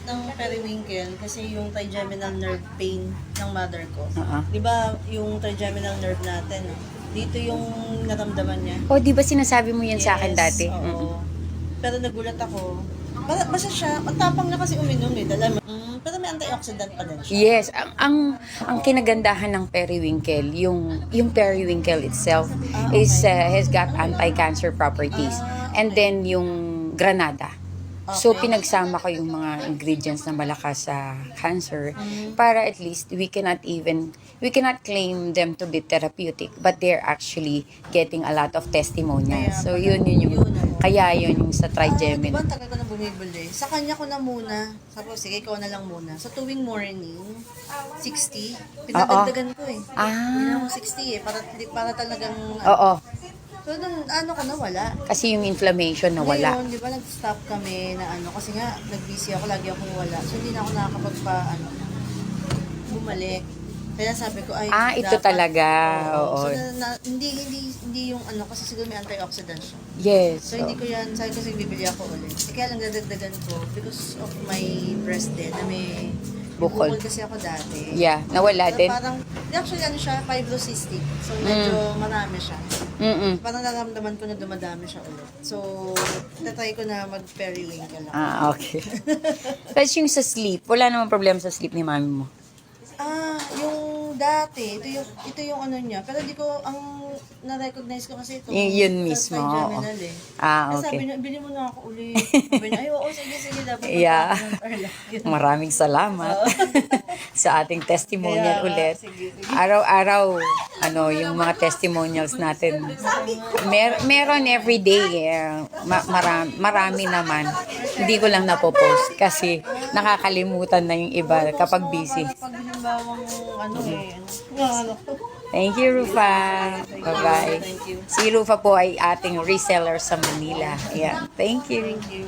gamot ng periwinkle kasi yung trigeminal nerve pain ng mother ko. Oo. Di ba yung trigeminal nerve natin, dito yung naramdaman niya. O, di ba sinasabi mo yan sa akin Yes, dati? oo. Pero nagulat ako. Basta siya, ang tapang na kasi uminom eh. Dala, pero may antioxidant pa din siya. Yes, ang kinagandahan ng periwinkle, yung periwinkle itself is has got anti-cancer properties. And then yung granada. So Okay. pinagsama ko yung mga ingredients na malakas sa cancer para at least we cannot claim them to be therapeutic, but they're actually getting a lot of testimonials. So yun yung kaya yun yung sa trigemin. Diba ang tagal ko na bumibili? Sa kanya ko na muna. Sabi ko, sige, ikaw na lang muna. So tuwing morning, 60. Pinadagdagan ko eh. Hindi ako 60 eh. Para talagang... Oo, So nung ano ko nawala. kasi yung inflammation nawala. Ngayon, di ba nag-stop kami na kasi nga, nag-busy ako, lagi akong wala. So hindi na ako bumalik. Kaya sabi ko, Ito dapat, talaga. Oo. So hindi yung kasi siguro may antioxidant siya. Yes. So hindi ko yan, sabi ko sige bibili ako ulit. Kaya lang dadagdagan ko because of my breast din na may Bukol. kasi ako dati. Yeah, nawala So, din. parang, actually siya, fibrocystic. So medyo marami siya. Parang nararamdaman ko na dumadami siya ulit. So, tatry ko na mag-periwinkle lang. Okay. Tapos yung sa sleep, wala namang problema sa sleep ni mami mo. Yung dati, ito yung ano niya. Pero di ko, ang na-recognize ko kasi ito. Yun mismo, Trigeminal eh. Okay. Sabi niya, bili mo na ako ulit. Sabi niya, oo, sige, dapat Yeah. magpapagod. Maraming salamat sa ating testimonial Kaya, ulit. sige. Araw-araw, yung mga testimonials natin. Meron everyday. Marami naman. Hindi ko lang napopost kasi nakakalimutan na yung iba kapag busy. Pag halimbawang Thank you, Rufa. Bye-bye. Thank you. Si Rufa po ay ating reseller sa Manila. Ayan. Thank you. Thank you.